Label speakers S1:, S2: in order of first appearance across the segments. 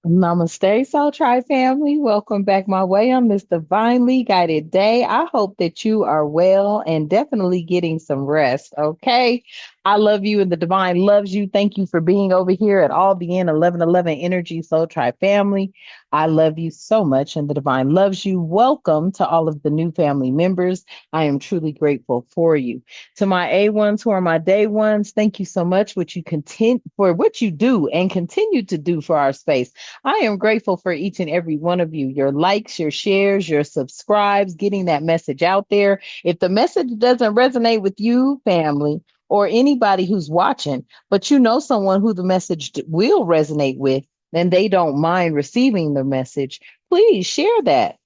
S1: Namaste, Soul Tribe family. Welcome back my way on this divinely guided day. I hope that you are well and definitely getting some rest. Okay. I love you and the divine loves you. Thank you for being over here at All Being 1111 Energy Soul Tribe family. I love you so much and the divine loves you. Welcome to all of the new family members. I am truly grateful for you. To my A1s who are my day ones, thank you so much for what you do and continue to do for our space. I am grateful for each and every one of you, your likes, your shares, your subscribes, getting that message out there. If the message doesn't resonate with you, family, or anybody who's watching, but you know someone who the message will resonate with, and they don't mind receiving the message, please share that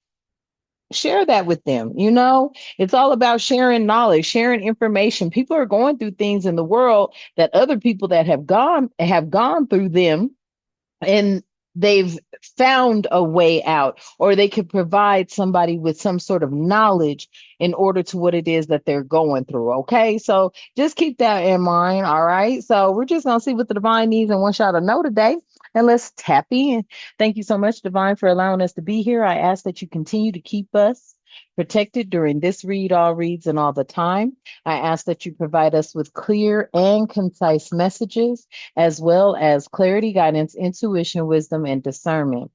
S1: with them. It's all about sharing knowledge, sharing information. People are going through things in the world that other people that have gone through them, and they've found a way out, or they could provide somebody with some sort of knowledge in order to what it is that they're going through. Okay, so just keep that in mind. All right, so we're just going to see what the divine needs and wants y'all to know today, and let's tap in. Thank you so much, divine, for allowing us to be here. I ask that you continue to keep us protected during this read, all reads, and all the time. I ask that you provide us with clear and concise messages, as well as clarity, guidance, intuition, wisdom, and discernment.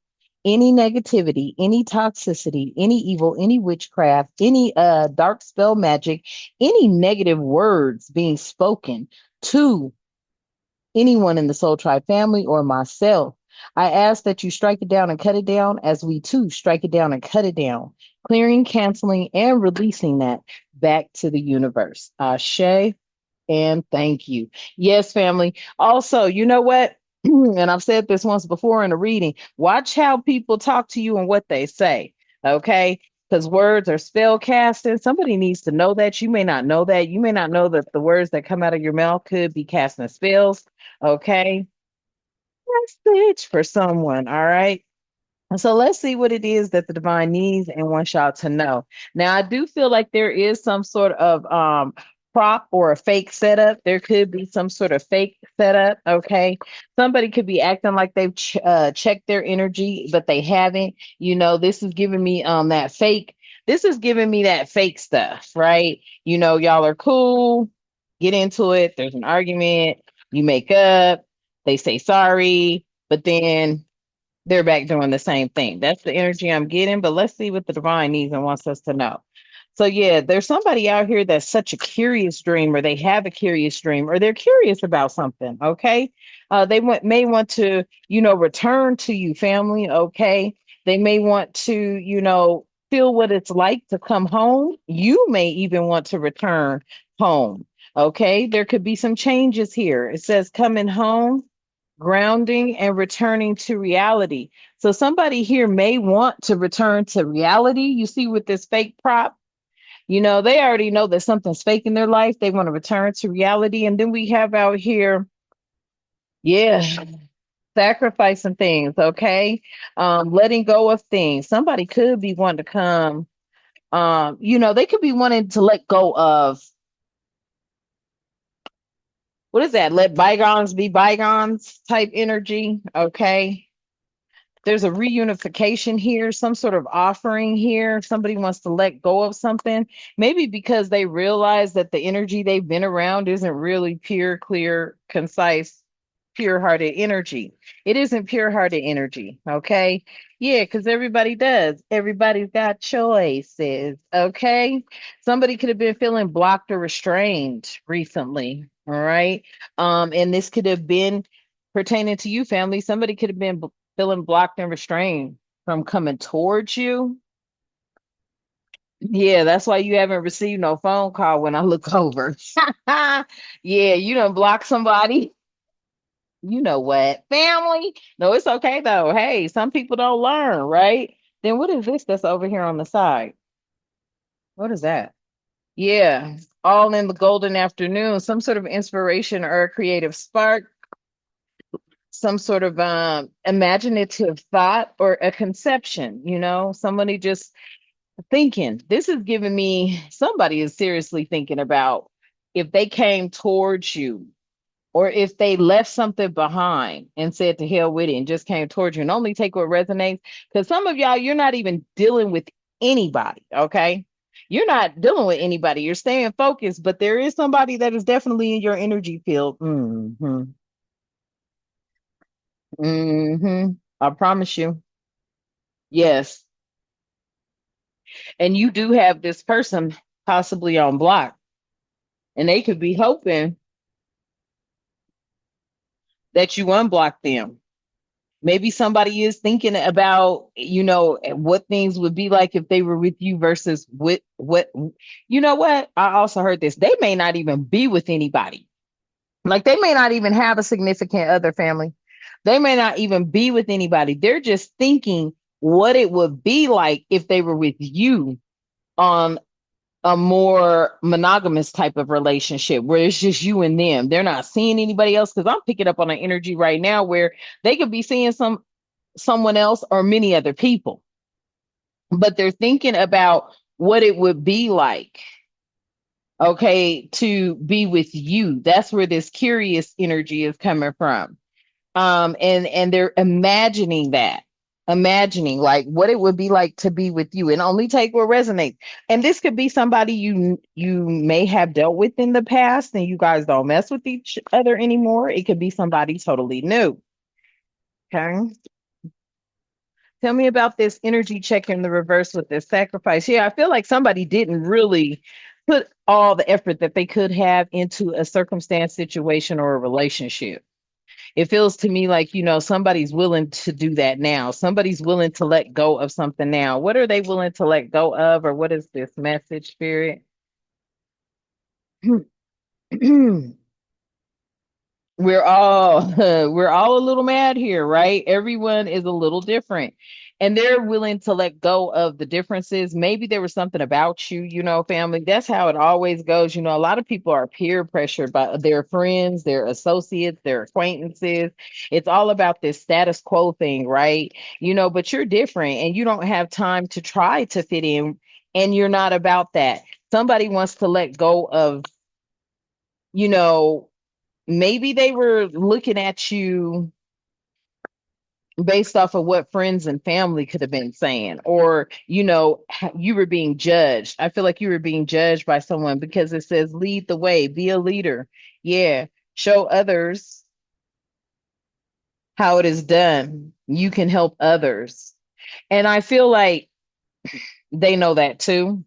S1: Any negativity, any toxicity, any evil, any witchcraft, any dark spell magic, any negative words being spoken to anyone in the Soul Tribe family or myself, I ask that you strike it down and cut it down as we too strike it down and cut it down, clearing, canceling, and releasing that back to the universe. Ashe, and thank you. Yes, family. Also, you know what? And I've said this once before in a reading, watch how people talk to you and what they say. Okay. Because words are spell casting. Somebody needs to know that. You may not know that. You may not know that the words that come out of your mouth could be casting spells. Okay. Message for someone. All right. So let's see what it is that the divine needs and wants y'all to know. Now, I do feel like there is some sort of prop or a fake setup. There could be some sort of fake setup. Okay. Somebody could be acting like they've checked their energy, but they haven't. This is giving me that fake. This is giving me that fake stuff, right? Y'all are cool, get into it. There's an argument, you make up, they say sorry, but then they're back doing the same thing. That's the energy I'm getting, but let's see what the divine needs and wants us to know. So, yeah, there's somebody out here that's such a curious dream, or they have a curious dream, or they're curious about something. Okay. May want to, return to you, family. Okay. They may want to, feel what it's like to come home. You may even want to return home. Okay. There could be some changes here. It says coming home, grounding, and returning to reality. So somebody here may want to return to reality. You see, with this fake prop, they already know that something's fake in their life. They want to return to reality. And then we have out here, yeah, sacrificing things, okay? Letting go of things. Somebody could be wanting to come, they could be wanting to let go of, what is that? Let bygones be bygones type energy, okay? There's a reunification here, some sort of offering here. Somebody wants to let go of something, maybe because they realize that the energy they've been around isn't really pure, clear, concise, pure hearted energy. It isn't pure hearted energy. Okay. Yeah, because everybody does. Everybody's got choices. Okay. Somebody could have been feeling blocked or restrained recently. All right. And this could have been pertaining to you, family. Somebody could have been feeling blocked and restrained from coming towards you. Yeah, that's why you haven't received no phone call when I look over. Yeah, you done block somebody. You know what? Family. No, it's okay though. Hey, some people don't learn, right? Then what is this that's over here on the side? What is that? Yeah, all in the golden afternoon, some sort of inspiration or a creative spark, some sort of imaginative thought or a conception, somebody just thinking. This is giving me somebody is seriously thinking about if they came towards you. or if they left something behind and said to hell with it and just came towards you, and only take what resonates. Because some of y'all, you're not even dealing with anybody, okay? You're not dealing with anybody. You're staying focused, but there is somebody that is definitely in your energy field. I promise you. Yes. And you do have this person possibly on block, and they could be hoping that you unblock them. Maybe somebody is thinking about, what things would be like if they were with you versus what, you know what? I also heard this. They may not even be with anybody. Like they may not even have a significant other family. They may not even be with anybody. They're just thinking what it would be like if they were with you on a more monogamous type of relationship where it's just you and them. They're not seeing anybody else, because I'm picking up on an energy right now where they could be seeing someone else or many other people, but they're thinking about what it would be like, okay, to be with you. That's where this curious energy is coming from. And they're imagining like what it would be like to be with you, and only take what resonates. And this could be somebody you may have dealt with in the past and you guys don't mess with each other anymore. It could be somebody totally new. Okay. Tell me about this energy check in the reverse with this sacrifice. Yeah, I feel like somebody didn't really put all the effort that they could have into a circumstance, situation, or a relationship. It feels to me like, somebody's willing to do that now. Somebody's willing to let go of something now. What are they willing to let go of, or what is this message, spirit? We're all a little mad here, right? Everyone is a little different, and they're willing to let go of the differences. Maybe there was something about you, family. That's how it always goes. A lot of people are peer pressured by their friends, their associates, their acquaintances. It's all about this status quo thing, right? But you're different and you don't have time to try to fit in, and you're not about that. Somebody wants to let go of, you know maybe they were looking at you based off of what friends and family could have been saying, or you were being judged. I feel like you were being judged by someone because it says lead the way, be a leader. Yeah, show others how it is done. You can help others. And I feel like they know that too.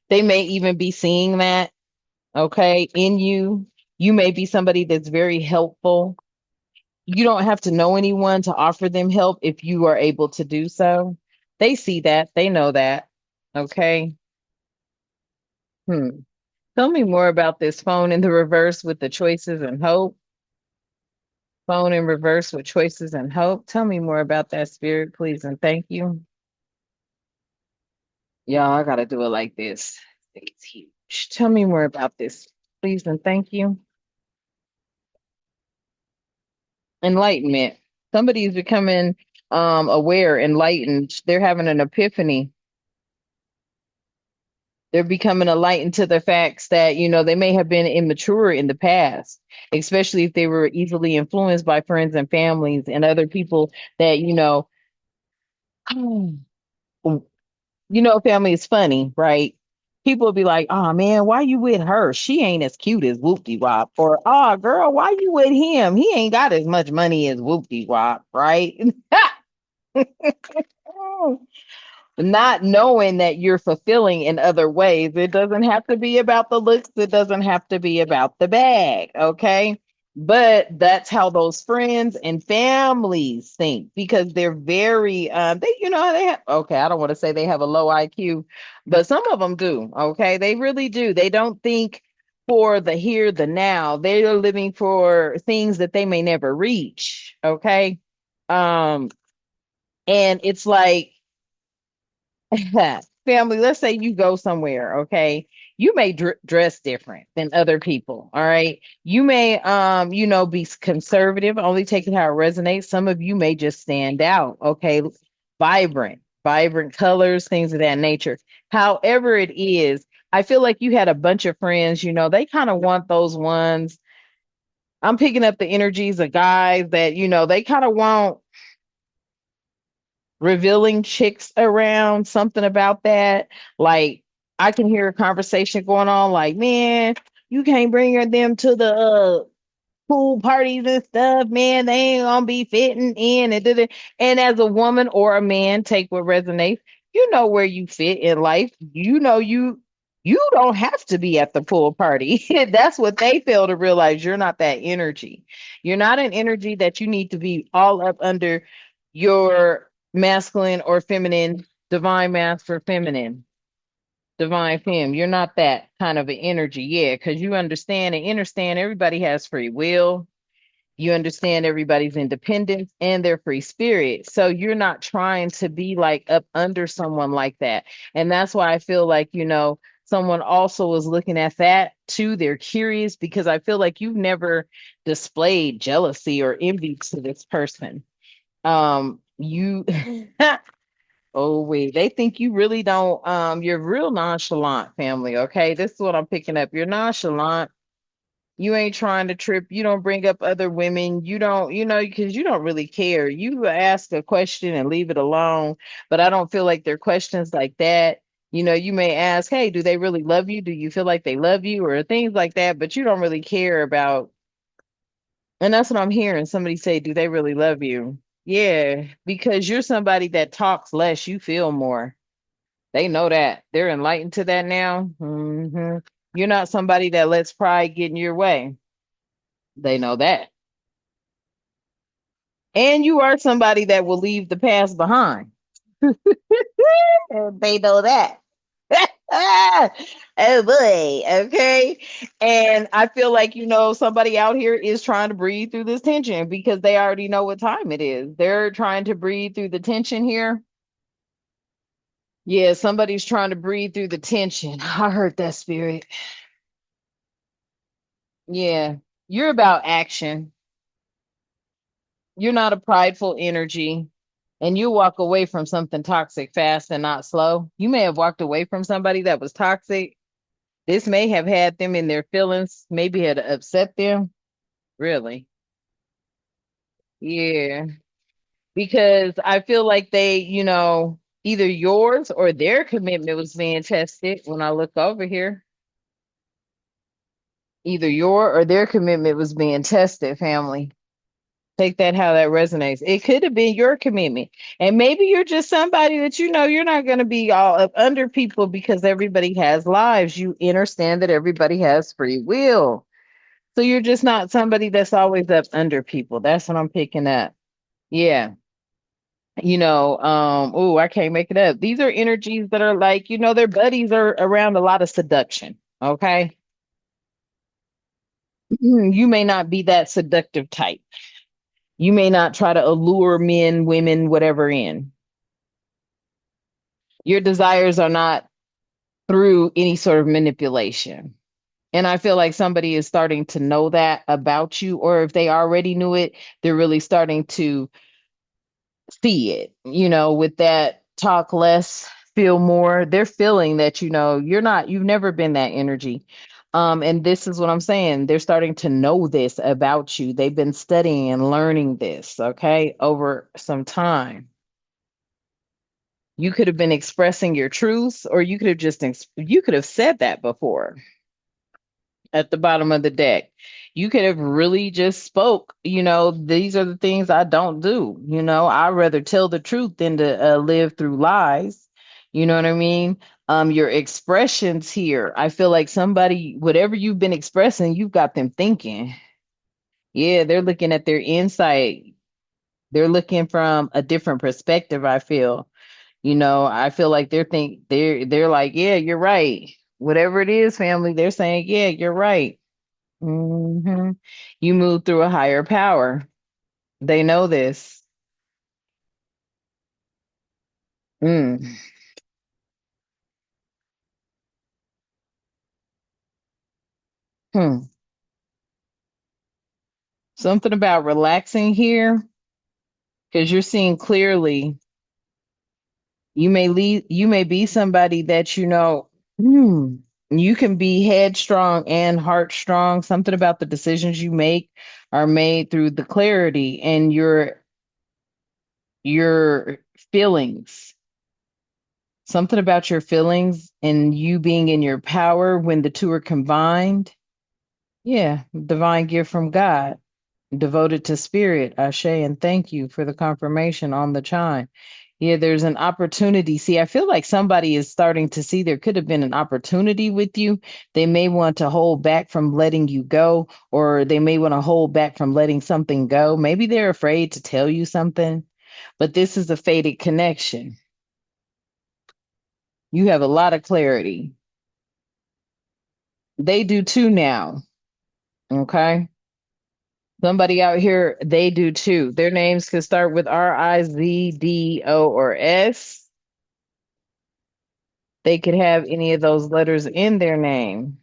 S1: They may even be seeing that, okay, in you. You may be somebody that's very helpful. You don't have to know anyone to offer them help if you are able to do so. They see that, they know that. Okay. Hmm. Tell me more about this phone in the reverse with the choices and hope. Phone in reverse with choices and hope. Tell me more about that, spirit, please, and thank you. Y'all, I gotta do it like this. It's huge. Tell me more about this, please, and thank you. Enlightenment. Somebody is becoming aware, enlightened. They're having an epiphany. They're becoming enlightened to the facts that, they may have been immature in the past, especially if they were easily influenced by friends and families and other people that, family is funny, right? People will be like, oh man, why you with her? She ain't as cute as Whoopty Wop. Or, oh girl, why you with him? He ain't got as much money as Whoopty Wop, right? Not knowing that you're fulfilling in other ways. It doesn't have to be about the looks, it doesn't have to be about the bag, okay? But that's how those friends and families think, because they're very they have, okay, I don't want to say they have a low IQ, but some of them do, okay? They really do. They don't think for the here, the now. They are living for things that they may never reach, okay? Um, and it's like family, let's say you go somewhere, okay? You may dress different than other people, all right? You may be conservative, only taking how it resonates. Some of you may just stand out, okay? Vibrant colors, things of that nature. However it is, I feel like you had a bunch of friends, they kind of want those ones. I'm picking up the energies of guys that, they kind of want revealing chicks around, something about that. Like, I can hear a conversation going on, like, man, you can't bring them to the pool parties and stuff, man. They ain't gonna be fitting in and da-da. And as a woman or a man, take what resonates. You know where you fit in life. You don't have to be at the pool party. That's what they fail to realize. You're not that energy. You're not an energy that you need to be all up under your masculine or feminine, divine mask for feminine, divine femme. You're not that kind of an energy. Yeah, because you understand and understand everybody has free will. You understand everybody's independence and their free spirit. So you're not trying to be like up under someone like that. And that's why I feel like, someone also is looking at that too. They're curious because I feel like you've never displayed jealousy or envy to this person. You Oh wait, they think you really don't you're real nonchalant family, okay? This is what I'm picking up. You're nonchalant. You ain't trying to trip. You don't bring up other women. You don't, because you don't really care. You ask a question and leave it alone. But I don't feel like they're questions like that. You may ask, hey, do they really love you? Do you feel like they love you or things like that? But you don't really care about, and that's what I'm hearing. Somebody say, do they really love you? Yeah, because you're somebody that talks less, you feel more. They know that. They're enlightened to that now. You're not somebody that lets pride get in your way. They know that. And you are somebody that will leave the past behind. And they know that. Oh boy. Okay. And I feel like, somebody out here is trying to breathe through this tension because they already know what time it is. They're trying to breathe through the tension here. Yeah, somebody's trying to breathe through the tension. I heard that spirit. Yeah. You're about action. You're not a prideful energy. And you walk away from something toxic fast and not slow. You may have walked away from somebody that was toxic. This may have had them in their feelings, maybe had upset them. Really? Yeah. Because I feel like they, either yours or their commitment was being tested when I look over here. Either your or their commitment was being tested, family. Take that how that resonates. It could have been your commitment. And maybe you're just somebody that you're not going to be all up under people because everybody has lives. You understand that everybody has free will. So you're just not somebody that's always up under people. That's what I'm picking up. Yeah. Oh, I can't make it up. These are energies that are like, their buddies are around a lot of seduction. Okay. You may not be that seductive type. You may not try to allure men, women, whatever in. Your desires are not through any sort of manipulation. And I feel like somebody is starting to know that about you, or if they already knew it, they're really starting to see it, with that talk less, feel more. They're feeling that, you've never been that energy. And this is what I'm saying. They're starting to know this about you. They've been studying and learning this, okay, over some time. You could have been expressing your truths, or you could have you could have said that before at the bottom of the deck. You could have really just spoke, these are the things I don't do. I'd rather tell the truth than to live through lies. You know what I mean? Your expressions here, I feel like somebody, whatever you've been expressing, you've got them thinking. Yeah, they're looking at their insight. They're looking from a different perspective, I feel. I feel like they're like, yeah, you're right. Whatever it is, family, they're saying, yeah, you're right. You move through a higher power. They know this. Mm. Hmm. Something about relaxing here because you're seeing clearly. You may be somebody that. Hmm. You can be headstrong and heart strong. Something about the decisions you make are made through the clarity and your feelings. Something about your feelings and you being in your power when the two are combined. Yeah, divine gift from God. Devoted to spirit, Ashe, and thank you for the confirmation on the chime. Yeah, there's an opportunity. See, I feel like somebody is starting to see there could have been an opportunity with you. They may want to hold back from letting you go, or they may want to hold back from letting something go. Maybe they're afraid to tell you something, but this is a fated connection. You have a lot of clarity. They do too now. Okay. Somebody out here, they do too. Their names could start with Rizdo or S. They could have any of those letters in their name.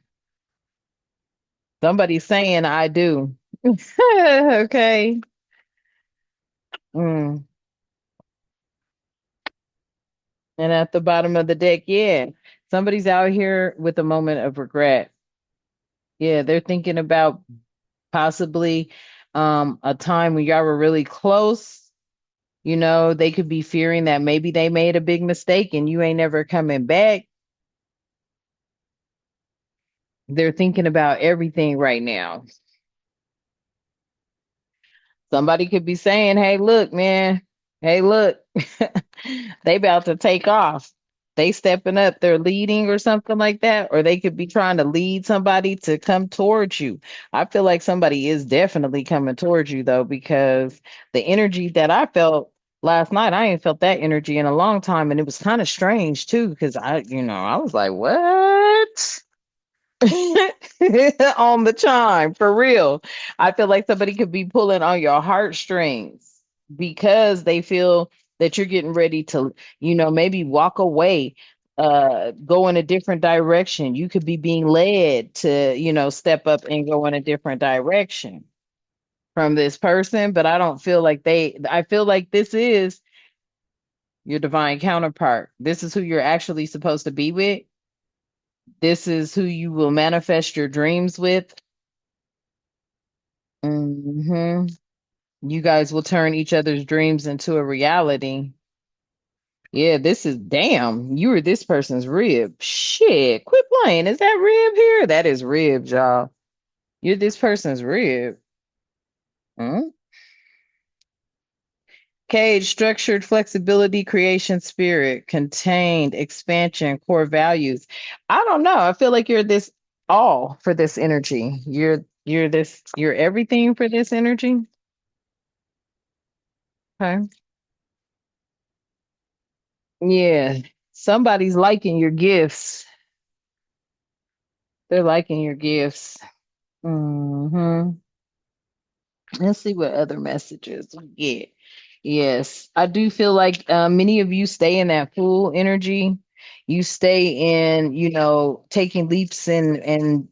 S1: Somebody's saying I do. Okay. Mm. And at the bottom of the deck, yeah, somebody's out here with a moment of regret. Yeah, they're thinking about possibly a time when y'all were really close. You know, they could be fearing that maybe they made a big mistake and you ain't never coming back. They're thinking about everything right now. Somebody could be saying, "Hey, look, man. Hey, look. They about to take off. They stepping up, they're leading or something like that, or they could be trying to lead somebody to come towards you." I feel like somebody is definitely coming towards you though, because the energy that I felt last night, I ain't felt that energy in a long time, and it was kind of strange too, because I was like, "What?" On the chime for real. I feel like somebody could be pulling on your heartstrings because they feel that you're getting ready to, maybe walk away, go in a different direction. You could be being led to, step up and go in a different direction from this person, but I don't feel like I feel like this is your divine counterpart. This is who you're actually supposed to be with. This is who you will manifest your dreams with. Hmm. You guys will turn each other's dreams into a reality. Yeah, this is damn. You were this person's rib. Shit, quit playing. Is that rib here? That is rib, y'all. You're this person's rib. Mm. Cage, structured flexibility, creation, spirit, contained, expansion, core values. I don't know. I feel like you're this all for this energy. You're everything for this energy. Okay. Yeah. Somebody's liking your gifts. They're liking your gifts. Hmm. Let's see what other messages we get. Yes, I do feel like many of you stay in that full energy. You stay in, taking leaps and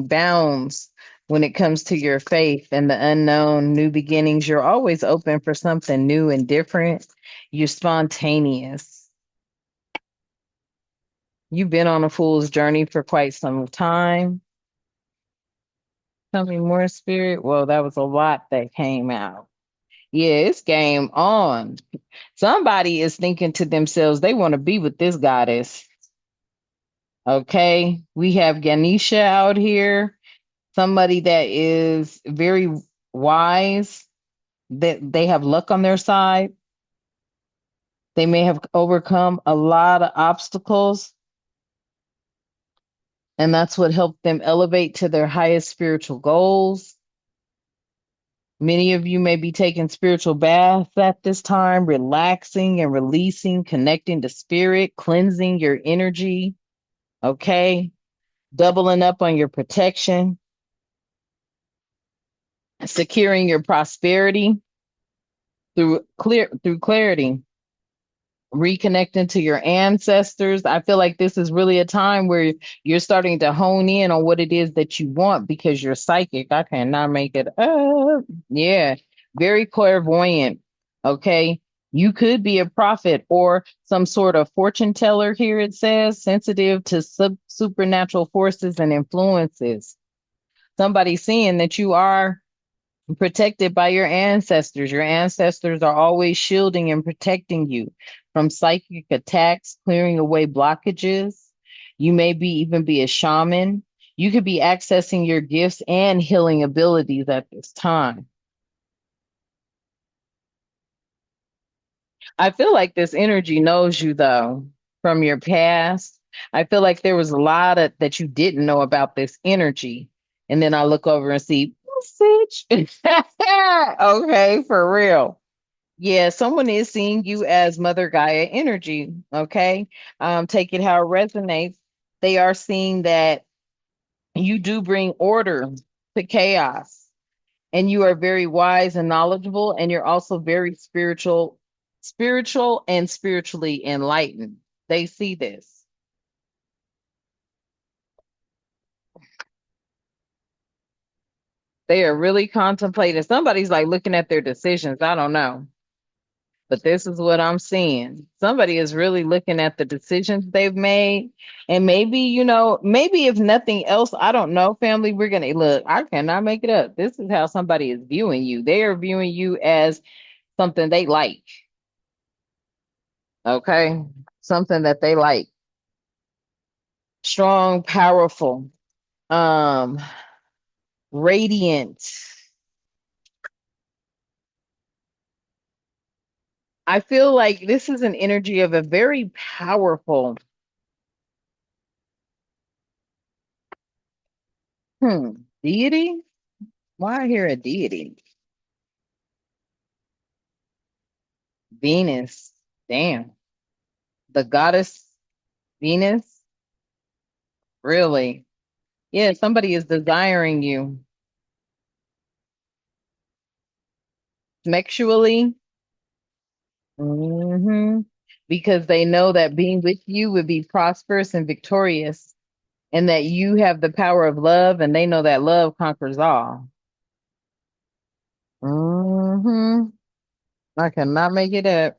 S1: bounds when it comes to your faith and the unknown, new beginnings. You're always open for something new and different. You're spontaneous. You've been on a fool's journey for quite some time. Tell me more, spirit. Well, that was a lot that came out. Yeah, it's game on. Somebody is thinking to themselves, they want to be with this goddess. Okay. We have Ganesha out here, somebody that is very wise, that they have luck on their side. They may have overcome a lot of obstacles, and that's what helped them elevate to their highest spiritual goals. Many of you may be taking spiritual baths at this time, relaxing and releasing, connecting to spirit, cleansing your energy. Okay. Doubling up on your protection, securing your prosperity through clarity, reconnecting to your ancestors. I feel like this is really a time where you're starting to hone in on what it is that you want because you're psychic. I cannot make it up. Yeah, very clairvoyant. Okay. You could be a prophet or some sort of fortune teller here, it says, sensitive to supernatural forces and influences. Somebody seeing that you are protected by your ancestors. Your ancestors are always shielding and protecting you from psychic attacks, clearing away blockages. You may be even be a shaman. You could be accessing your gifts and healing abilities at this time. I feel like this energy knows you though from your past. I feel like there was a lot of that you didn't know about this energy. And then I look over and see message. Okay, for real. Yeah, someone is seeing you as Mother Gaia energy. Okay. Take it how it resonates. They are seeing that you do bring order to chaos, and you are very wise and knowledgeable, and you're also very spiritual and spiritually enlightened. They see this. They are really contemplating. Somebody's like looking at their decisions. I don't know. But this is what I'm seeing. Somebody is really looking at the decisions they've made. And maybe, maybe if nothing else, I don't know, family, we're going to look. I cannot make it up. This is how somebody is viewing you. They are viewing you as something they like. Okay. Something that they like. Strong, powerful, um, radiant. I feel like this is an energy of a very powerful deity. Why I hear a deity? Venus. Damn. The goddess Venus? Really? Yeah, somebody is desiring you sexually. hmm Because they know that being with you would be prosperous and victorious, and that you have the power of love, and they know that love conquers all. hmm I cannot make it up.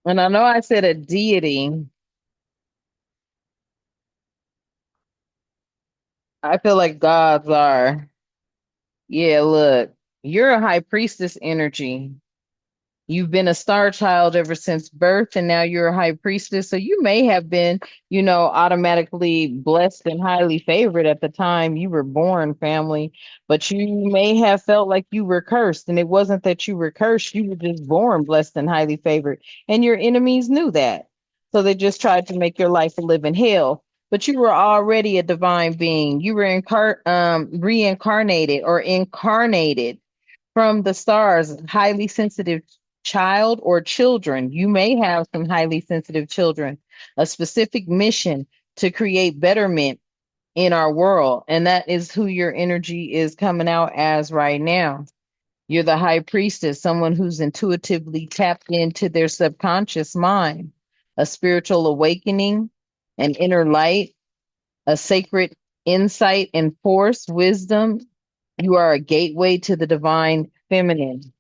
S1: And I know I said a deity. I feel like gods are. Yeah, look, you're a high priestess energy. You've been a star child ever since birth, and now you're a high priestess. So you may have been, automatically blessed and highly favored at the time you were born, family. But you may have felt like you were cursed. And it wasn't that you were cursed, you were just born blessed and highly favored. And your enemies knew that. So they just tried to make your life a living hell. But you were already a divine being. You were reincarnated or incarnated from the stars, highly sensitive child or children. You may have some highly sensitive children, a specific mission to create betterment in our world. And that is who your energy is coming out as right now. You're the high priestess, someone who's intuitively tapped into their subconscious mind, a spiritual awakening, an inner light, a sacred insight and force, wisdom. You are a gateway to the divine feminine.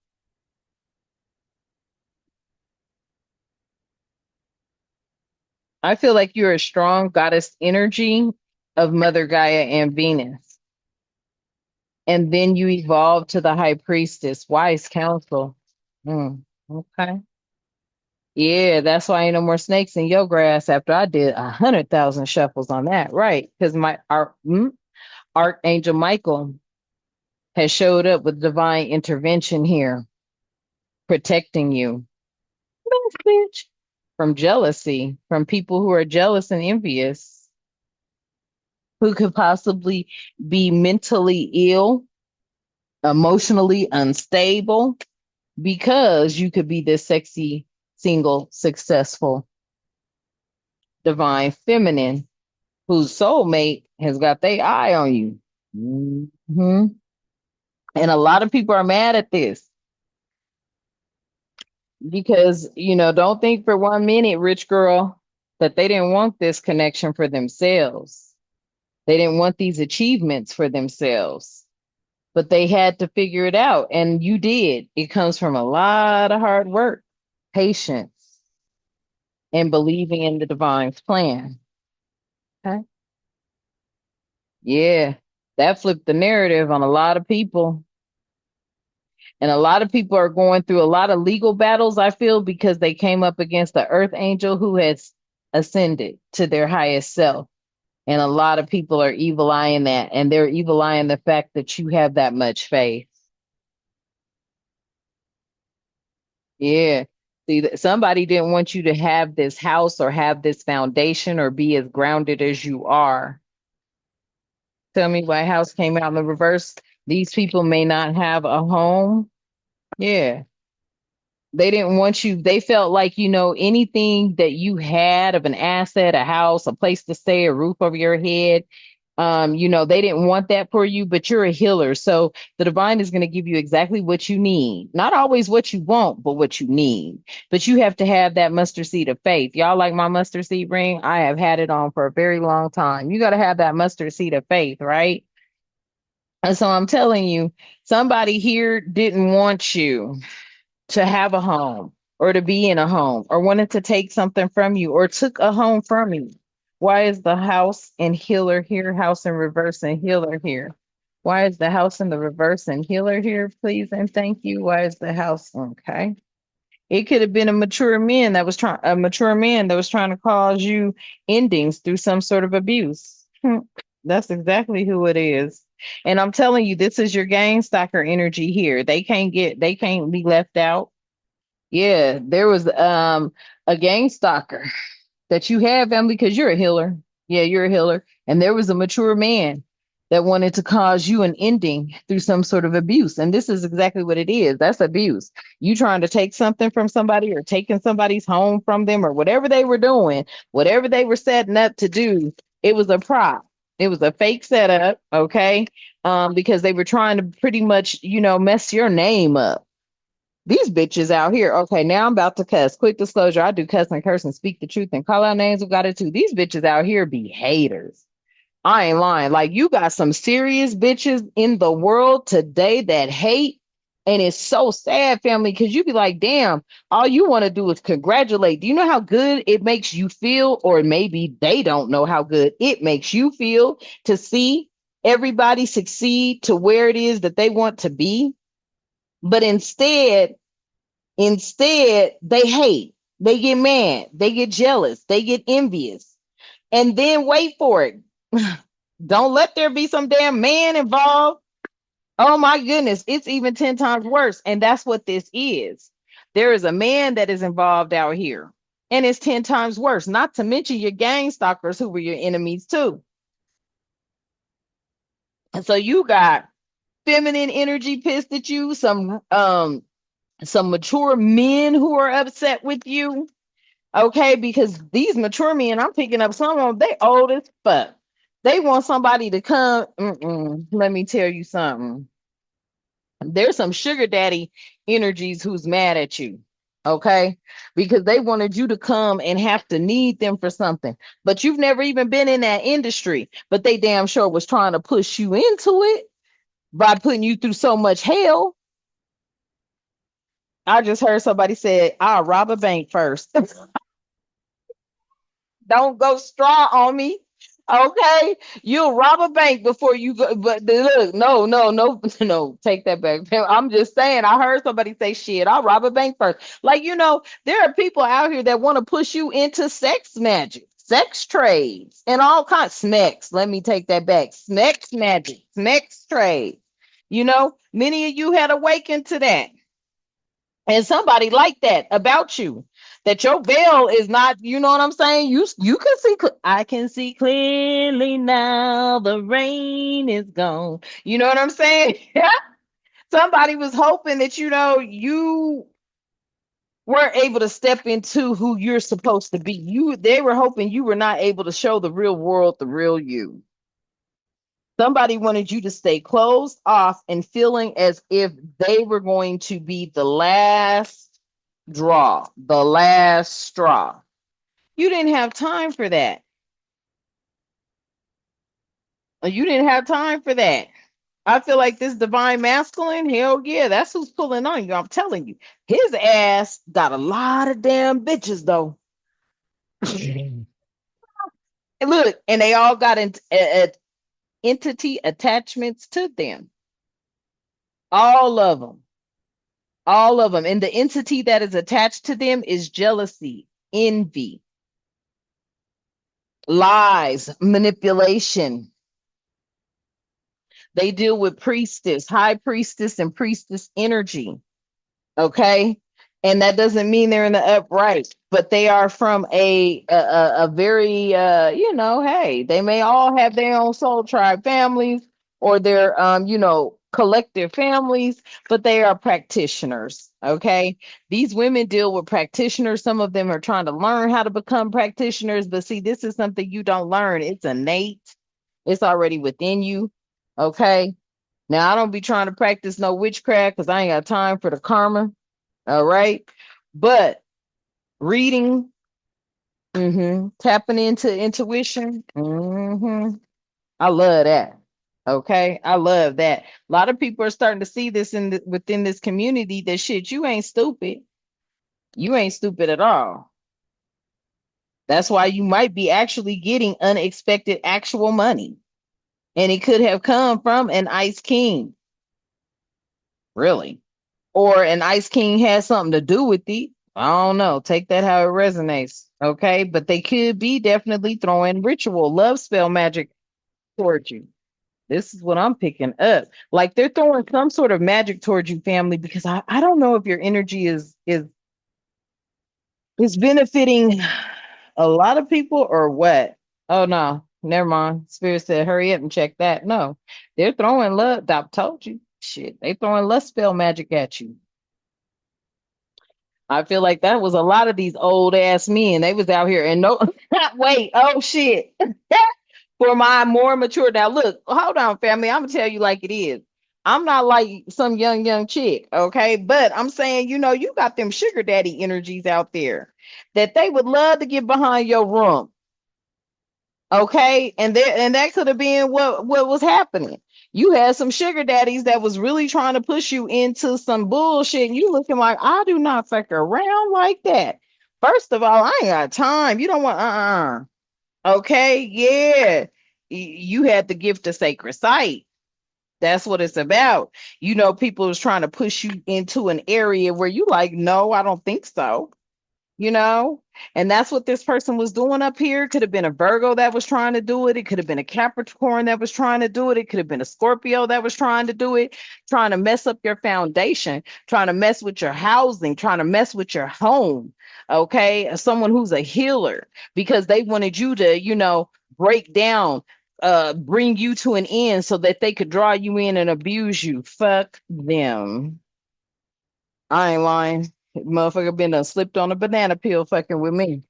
S1: I feel like you're a strong goddess energy of Mother Gaia and Venus. And then you evolve to the high priestess, wise counsel. Okay. Yeah, that's why ain't no more snakes in your grass after I did 100,000 shuffles on that. Right. Because Archangel Michael has showed up with divine intervention here, protecting you. Bitch. From jealousy, from people who are jealous and envious, who could possibly be mentally ill, emotionally unstable, because you could be this sexy, single, successful, divine feminine whose soulmate has got their eye on you. hmm And a lot of people are mad at this because, don't think for 1 minute, rich girl, that they didn't want this connection for themselves. They didn't want these achievements for themselves. but they had to figure it out. And you did. It comes from a lot of hard work, patience, and believing in the divine's plan. Okay. Yeah. That flipped the narrative on a lot of people. And a lot of people are going through a lot of legal battles, I feel, because they came up against the earth angel who has ascended to their highest self. And a lot of people are evil eyeing that. And they're evil eyeing the fact that you have that much faith. Yeah. See, somebody didn't want you to have this house or have this foundation or be as grounded as you are. Tell me why house came out in the reverse. These people may not have a home. Yeah. They didn't want you, they felt like, anything that you had of an asset, a house, a place to stay, a roof over your head, they didn't want that for you, but you're a healer. So the divine is going to give you exactly what you need. Not always what you want, but what you need. But you have to have that mustard seed of faith. Y'all like my mustard seed ring? I have had it on for a very long time. You got to have that mustard seed of faith, right? And so I'm telling you, somebody here didn't want you to have a home or to be in a home or wanted to take something from you or took a home from you. Why is the house and healer here, house in reverse and healer here? Why is the house in the reverse and healer here, please and thank you? Why is the house okay? It could have been a mature man that was trying to cause you endings through some sort of abuse. That's exactly who it is. And I'm telling you, this is your gang stalker energy here. They can't be left out. Yeah, there was a gang stalker that you have, family, because you're a healer. Yeah, you're a healer. And there was a mature man that wanted to cause you an ending through some sort of abuse. And this is exactly what it is. That's abuse. You trying to take something from somebody or taking somebody's home from them or whatever they were doing, whatever they were setting up to do, it was a prop. It was a fake setup, okay? Because they were trying to pretty much, mess your name up. These bitches out here. Okay, now I'm about to cuss. Quick disclosure, I do cuss and curse and speak the truth and call out names of God too. These bitches out here be haters. I ain't lying. Like, you got some serious bitches in the world today that hate. And it's so sad, family, because you be like, damn, all you want to do is congratulate. Do you know how good it makes you feel? Or maybe they don't know how good it makes you feel to see everybody succeed to where it is that they want to be. But instead, they hate, they get mad, they get jealous, they get envious. And then wait for it. Don't let there be some damn man involved. Oh my goodness, it's even 10 times worse. And that's what this is. There is a man that is involved out here, and it's 10 times worse, not to mention your gang stalkers who were your enemies too. And so you got feminine energy pissed at you, some mature men who are upset with you. Okay, because these mature men, I'm picking up some of them, they old as fuck. They want somebody to come. Let me tell you something. There's some sugar daddy energies who's mad at you. Okay, because they wanted you to come and have to need them for something, but you've never even been in that industry. But they damn sure was trying to push you into it by putting you through so much hell. I just heard somebody say, I'll rob a bank first. Don't go straw on me. Okay, you'll rob a bank before you go. But look, no, no, no, no, take that back. I'm just saying, I heard somebody say, shit, I'll rob a bank first. Like, there are people out here that want to push you into sex magic, sex trades, and all kinds of smecks. Let me take that back. Smecks magic, smecks trade. Many of you had awakened to that. And somebody like that about you, that your veil is not, you know what I'm saying? You can see, I can see clearly now, the rain is gone. You know what I'm saying? Somebody was hoping that, you weren't able to step into who you're supposed to be. They were hoping you were not able to show the real world, the real you. Somebody wanted you to stay closed off and feeling as if they were going to be the last draw, the last straw. You didn't have time for that. You didn't have time for that. I feel like this divine masculine, hell yeah, that's who's pulling on you. I'm telling you. His ass got a lot of damn bitches though. And look, and they all got entity attachments to them. All of them. All of them. And the entity that is attached to them is jealousy, envy, lies, manipulation. They deal with priestess, high priestess, and priestess energy. Okay. And that doesn't mean they're in the upright, but they are from a very hey, they may all have their own soul tribe families or their collective families, but they are practitioners. Okay. These women deal with practitioners. Some of them are trying to learn how to become practitioners, but see, this is something you don't learn. It's innate. It's already within you. Okay. Now I don't be trying to practice no witchcraft because I ain't got time for the karma. All right. But reading, tapping into intuition, I love that. Okay. I love that. A lot of people are starting to see this within this community that shit, you ain't stupid. You ain't stupid at all. That's why you might be actually getting unexpected actual money. And it could have come from an Ice King. Really. Or an Ice King has something to do with it. I don't know. Take that how it resonates. Okay. But they could be definitely throwing ritual, love spell magic towards you. This is what I'm picking up. Like they're throwing some sort of magic towards you, family, because I don't know if your energy is benefiting a lot of people or what. Oh no, never mind. Spirit said, hurry up and check that. No, they're throwing love. I told you. Shit, they throwing lust spell magic at you. I feel like that was a lot of these old ass men. They was out here and no wait, oh shit. For my more mature now, look, hold on, family. I'm gonna tell you like it is. I'm not like some young chick, okay? But I'm saying, you got them sugar daddy energies out there that they would love to get behind your room. Okay, and that could have been what was happening. You had some sugar daddies that was really trying to push you into some bullshit, and you looking like I do not fuck around like that. First of all, I ain't got time. You don't want Okay, yeah, you had the gift of sacred sight. That's what it's about. People is trying to push you into an area where you like, no, I don't think so you know and that's what this person was doing up here. Could have been a Virgo that was trying to do it. It could have been a Capricorn that was trying to do it. It could have been a Scorpio that was trying to do it, trying to mess up your foundation, trying to mess with your housing, trying to mess with your home. Okay, someone who's a healer because they wanted you to break down, bring you to an end so that they could draw you in and abuse you. Fuck them. I ain't lying. Motherfucker been slipped on a banana peel fucking with me.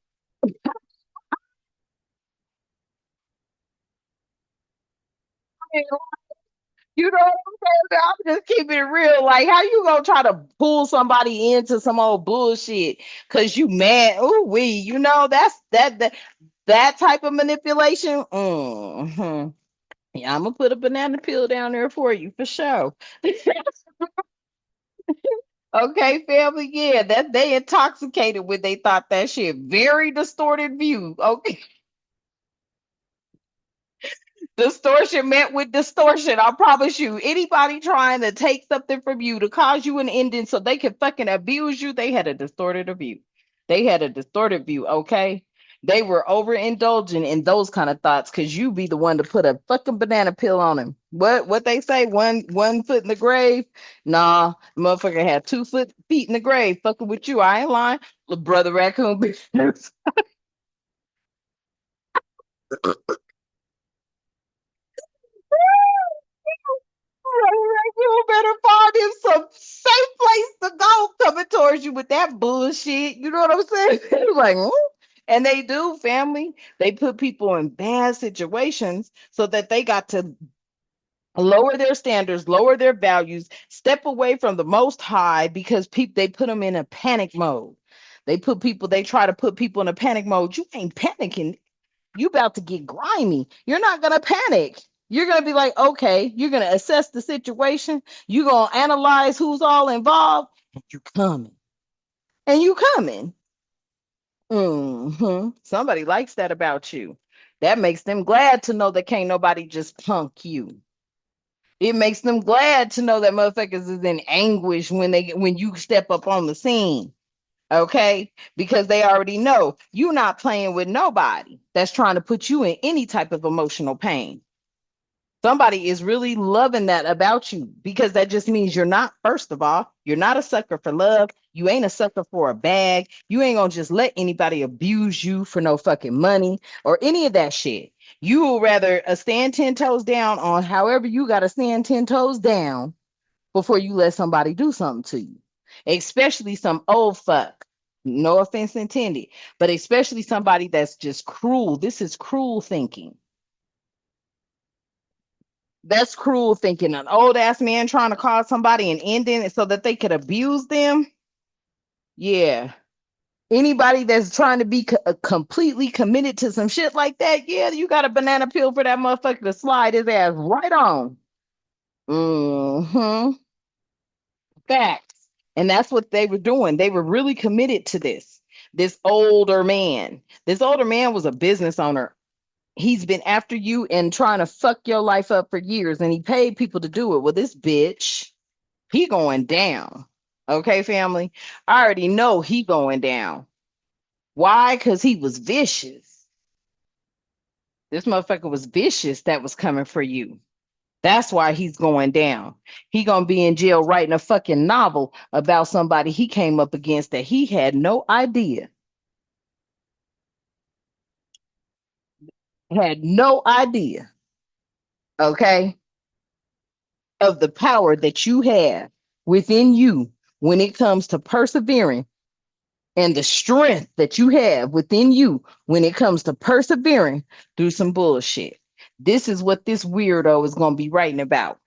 S1: You know what I'm saying? I'm just keeping it real. Like, how you gonna try to pull somebody into some old bullshit because you mad? Ooh, that's that type of manipulation. Yeah, I'm gonna put a banana peel down there for you for sure. Okay, family. Yeah, that they intoxicated when they thought that shit. Very distorted view. Okay. Distortion met with distortion. I promise you. Anybody trying to take something from you to cause you an ending so they can fucking abuse you, they had a distorted view. They had a distorted view, okay? They were overindulging in those kind of thoughts because you be the one to put a fucking banana peel on him. What they say? One foot in the grave? Nah, motherfucker had 2 feet in the grave fucking with you. I ain't lying. Little brother raccoon business. You better find him some safe place to go coming towards you with that bullshit. You know what I'm saying? Like, and they do, family. They put people in bad situations so that they got to lower their standards, lower their values, step away from the most high because people they put them in a panic mode. They try to put people in a panic mode. You ain't panicking. You about to get grimy. You're not gonna panic. You're going to be like, okay, you're going to assess the situation. You're going to analyze who's all involved. And you coming. And you coming. Somebody likes that about you. That makes them glad to know that can't nobody just punk you. It makes them glad to know that motherfuckers is in anguish when you step up on the scene. Okay? Because they already know you're not playing with nobody that's trying to put you in any type of emotional pain. Somebody is really loving that about you because that just means you're not, first of all, you're not a sucker for love. You ain't a sucker for a bag. You ain't gonna just let anybody abuse you for no fucking money or any of that shit. You will rather stand 10 toes down on however you got to stand 10 toes down before you let somebody do something to you, especially some old fuck. No offense intended, but especially somebody that's just cruel. This is cruel thinking. That's cruel thinking. An old ass man trying to cause somebody an ending so that they could abuse them. Yeah. Anybody that's trying to be completely committed to some shit like that, yeah, you got a banana peel for that motherfucker to slide his ass right on. Mm-hmm. Facts. And that's what they were doing. They were really committed to this. This older man. This older man was a business owner. He's been after you and trying to fuck your life up for years, and he paid people to do it. Well, this bitch, he going down. Okay, family. I already know he going down. Why? Because he was vicious. This motherfucker was vicious that was coming for you. That's why he's going down. He gonna be in jail writing a fucking novel about somebody he came up against that he had no idea. Had no idea. Okay, of the power that you have within you when it comes to persevering and the strength that you have within you when it comes to persevering through some bullshit. This is what this weirdo is going to be writing about.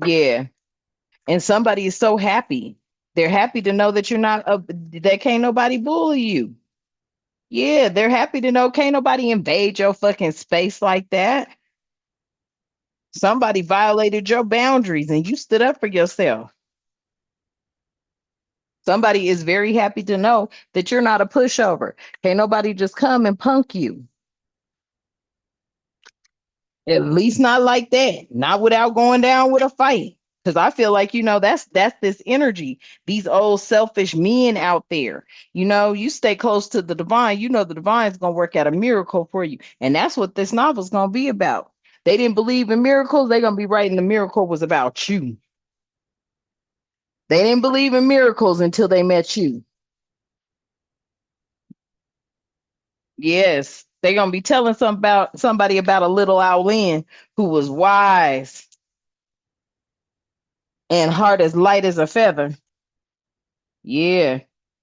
S1: Yeah. And somebody is so happy. They're happy to know that you're not, that can't nobody bully you. Yeah. They're happy to know can't nobody invade your fucking space like that. Somebody violated your boundaries and you stood up for yourself. Somebody is very happy to know that you're not a pushover. Can't nobody just come and punk you. At least not like that. Not without going down with a fight. Because I feel like, that's this energy, these old selfish men out there. You stay close to the divine, the divine's gonna work out a miracle for you. And that's what this novel's gonna be about. They didn't believe in miracles, they're gonna be writing the miracle was about you. They didn't believe in miracles until they met you. Yes, they're gonna be telling somebody about a little Owlin who was wise and heart as light as a feather. Yeah,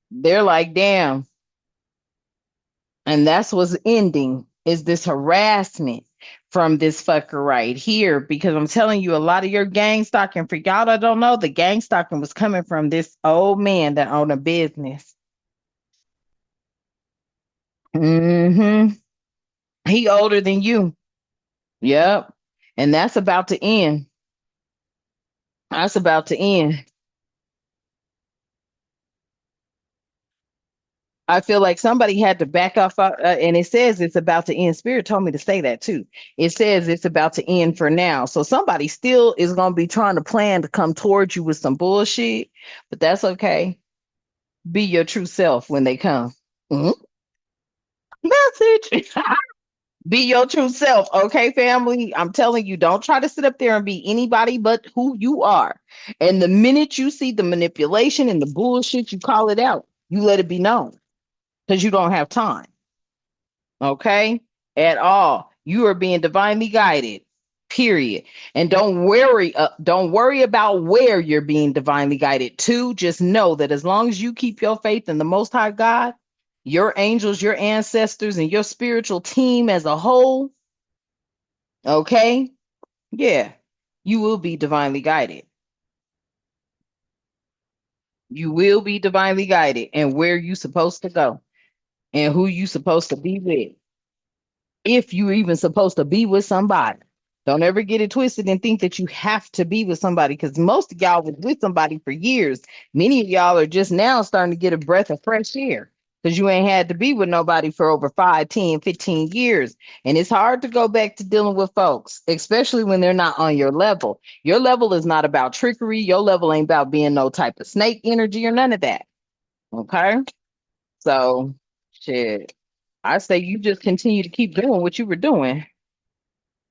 S1: they're like, damn, and that's what's ending is this harassment from this fucker right here. Because I'm telling you, a lot of your gang stalking, for y'all that don't know, the gang stalking was coming from this old man that owned a business. Mm-hmm. He older than you. Yep. And that's about to end. That's about to end. I feel like somebody had to back off, and it says it's about to end. Spirit told me to say that too. It says it's about to end for now. So somebody still is going to be trying to plan to come towards you with some bullshit, but that's okay. Be your true self when they come. Mhm. Message. Be your true self, okay, family? I'm telling you, don't try to sit up there and be anybody but who you are. And the minute you see the manipulation and the bullshit, you call it out. You let it be known because you don't have time. Okay, at all. You are being divinely guided. Period. And don't worry about where you're being divinely guided to. Just know that as long as you keep your faith in the Most High God, your angels, your ancestors, and your spiritual team as a whole, okay, yeah, you will be divinely guided. You will be divinely guided and where you supposed to go and who you supposed to be with. if you're even supposed to be with somebody. Don't ever get it twisted and think that you have to be with somebody, because most of y'all was with somebody for years. Many of y'all are just now starting to get a breath of fresh air because you ain't had to be with nobody for over 5, 10, 15 years. And it's hard to go back to dealing with folks, especially when they're not on your level. Your level is not about trickery. Your level ain't about being no type of snake energy or none of that. Okay. So, shit. I say you just continue to keep doing what you were doing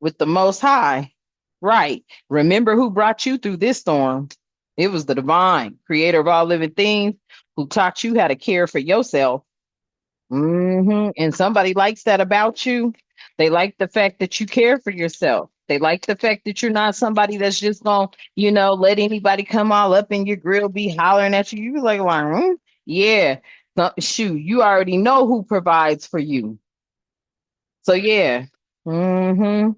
S1: with the Most High. Right. Remember who brought you through this storm. It was the divine creator of all living things who taught you how to care for yourself. And somebody likes that about you. They like the fact that you care for yourself. They like the fact that you're not somebody that's just going to, let anybody come all up in your grill, be hollering at you. You be like, yeah. So, shoot, you already know who provides for you. So yeah. hmm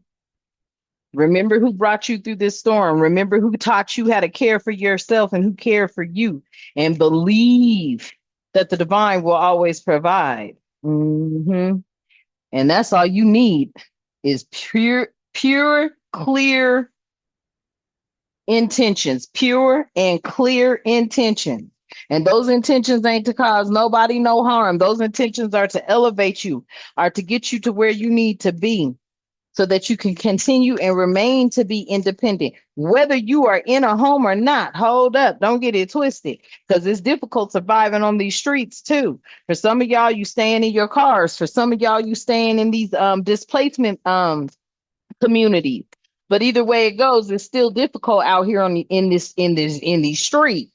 S1: Remember who brought you through this storm. Remember who taught you how to care for yourself and who cared for you. And believe that the divine will always provide. hmm And that's all you need is pure, clear intentions, pure and clear intentions. And those intentions ain't to cause nobody no harm. Those intentions are to elevate you, are to get you to where you need to be, so that you can continue and remain to be independent, whether you are in a home or not. Hold up, don't get it twisted, because it's difficult surviving on these streets too. For some of y'all, you staying in your cars. For some of y'all, you staying in these displacement communities. But either way it goes, it's still difficult out here in these streets,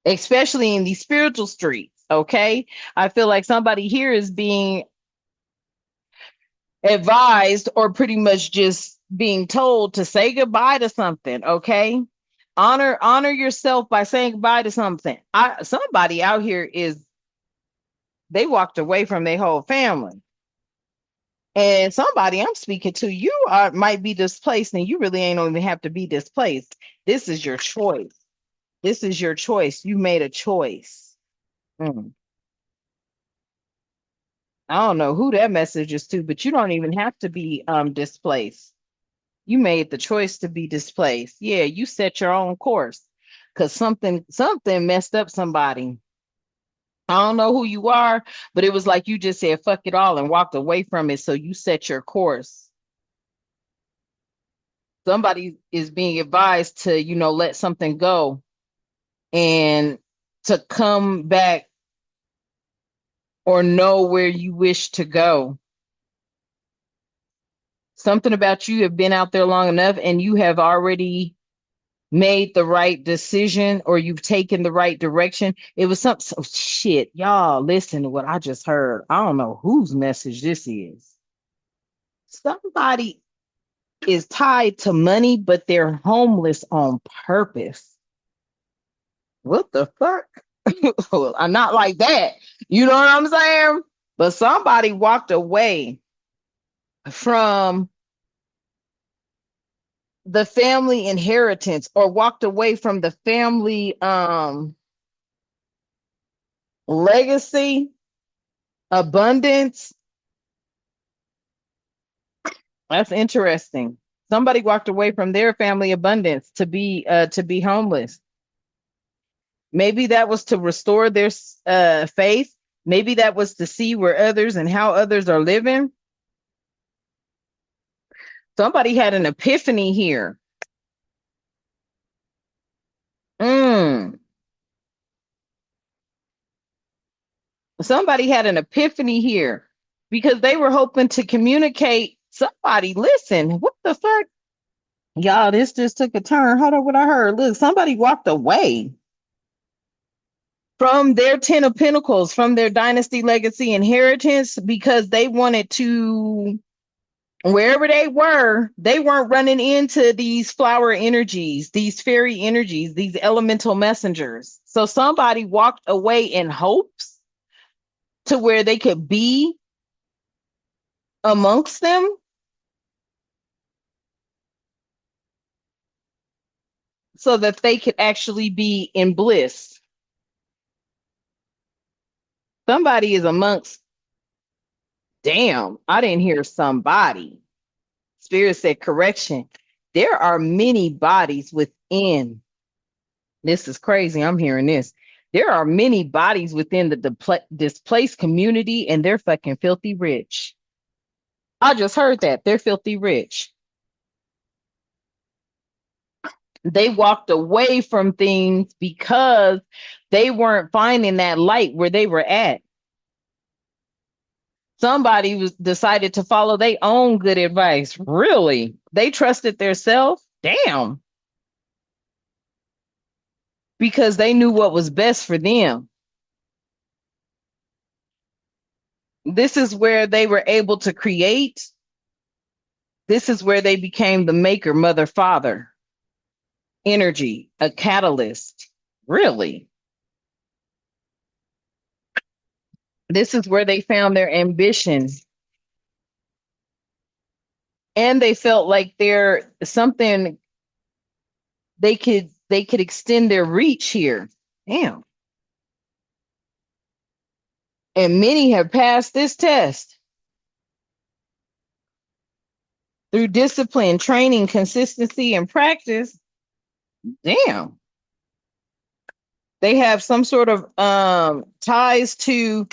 S1: especially in these spiritual streets. Okay, I feel like somebody here is being advised or pretty much just being told to say goodbye to something. Okay, honor yourself by saying goodbye to something. Somebody out here is, they walked away from their whole family. And somebody I'm speaking to, you are might be displaced, and you really ain't even have to be displaced. This is your choice. This is your choice. You made a choice. Mm. I don't know who that message is to, but you don't even have to be displaced. You made the choice to be displaced. Yeah, you set your own course because something messed up somebody. I don't know who you are, but it was like you just said fuck it all and walked away from it. So you set your course. Somebody is being advised to, let something go and to come back or know where you wish to go. Something about you have been out there long enough and you have already made the right decision, or you've taken the right direction. It was some shit. Y'all listen to what I just heard. I don't know whose message this is. Somebody is tied to money, but they're homeless on purpose. What the fuck? Well, I'm not like that. You know what I'm saying? But somebody walked away from the family inheritance, or walked away from the family legacy, abundance. That's interesting. Somebody walked away from their family abundance to be homeless. Maybe that was to restore their faith. Maybe that was to see where others and how others are living. Somebody had an epiphany here. Mm. Somebody had an epiphany here because they were hoping to communicate. Somebody, listen, what the fuck? Y'all, this just took a turn. Hold on, what I heard. Look, somebody walked away from their 10 of Pentacles, from their dynasty legacy inheritance, because they wanted to, wherever they weren't running into these flower energies, these fairy energies, these elemental messengers. So somebody walked away in hopes to where they could be amongst them, so that they could actually be in bliss. Somebody is amongst Damn, I didn't hear somebody. Spirit said correction. There are many bodies within. This is crazy. I'm hearing this. There are many bodies within the displaced community, and they're fucking filthy rich. I just heard that. They're filthy rich. They walked away from things because they weren't finding that light where they were at. Somebody was decided to follow their own good advice. Really? They trusted their self? Damn. Because they knew what was best for them. This is where they were able to create. This is where they became the maker, mother, father, energy, a catalyst. Really? This is where they found their ambition. And they felt like they're something they could extend their reach here. Damn. And many have passed this test through discipline, training, consistency, and practice. Damn. They have some sort of ties to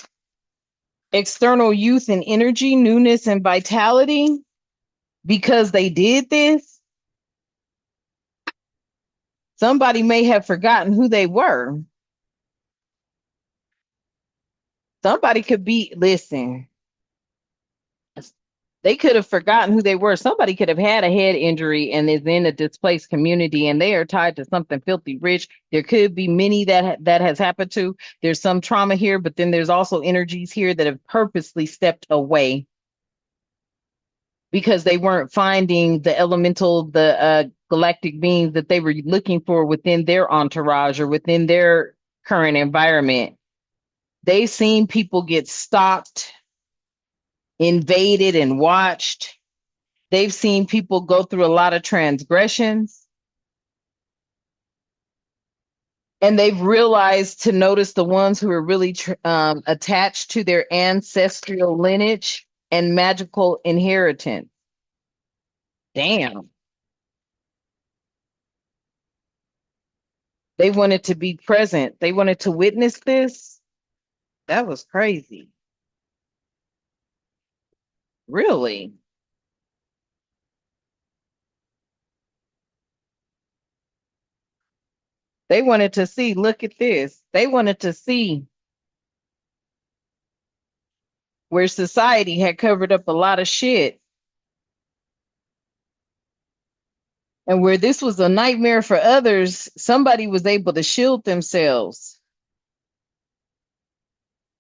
S1: external youth and energy, newness and vitality because they did this. Somebody may have forgotten who they were. Somebody could be, listen, they could have forgotten who they were. Somebody could have had a head injury and is in a displaced community and they are tied to something filthy rich. There could be many that has happened to. There's some trauma here, but then there's also energies here that have purposely stepped away because they weren't finding the elemental, the galactic beings that they were looking for within their entourage or within their current environment. They've seen people get stalked, invaded, and watched. They've seen people go through a lot of transgressions. And they've realized to notice the ones who are really attached to their ancestral lineage and magical inheritance. Damn. They wanted to be present. They wanted to witness this. That was crazy. Really? They wanted to see, look at this. They wanted to see where society had covered up a lot of shit and where this was a nightmare for others, somebody was able to shield themselves.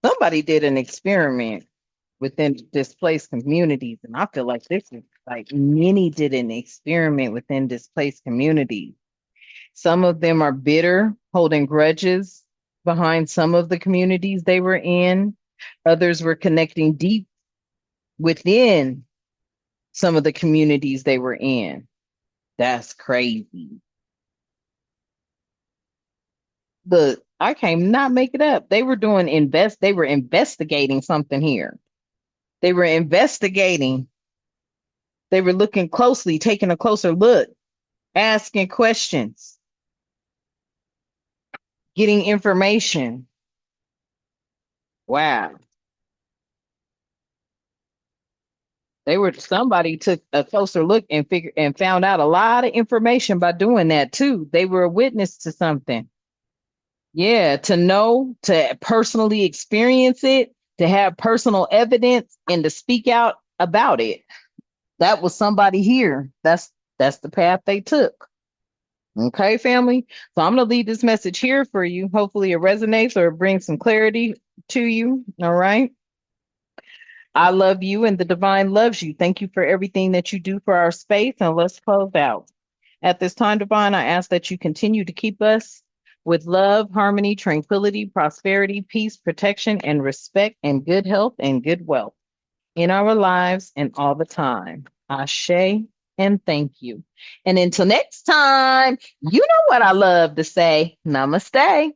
S1: Somebody did an experiment within displaced communities, and I feel like this is like many did an experiment within displaced communities. Some of them are bitter, holding grudges behind some of the communities they were in. Others were connecting deep within some of the communities they were in. That's crazy. But I can't not make it up. They were investigating something here. They were investigating. They were looking closely, taking a closer look, asking questions, getting information. Wow. Somebody took a closer look and found out a lot of information by doing that too. They were a witness to something. Yeah, to know, to personally experience it, to have personal evidence and to speak out about it. That was somebody here. That's the path they took. Okay, family. So I'm going to leave this message here for you. Hopefully it resonates or it brings some clarity to you. All right. I love you and the divine loves you. Thank you for everything that you do for our space. And let's close out. At this time, divine, I ask that you continue to keep us with love, harmony, tranquility, prosperity, peace, protection, and respect, and good health and good wealth in our lives and all the time. Ashe and thank you. And until next time, you know what I love to say. Namaste.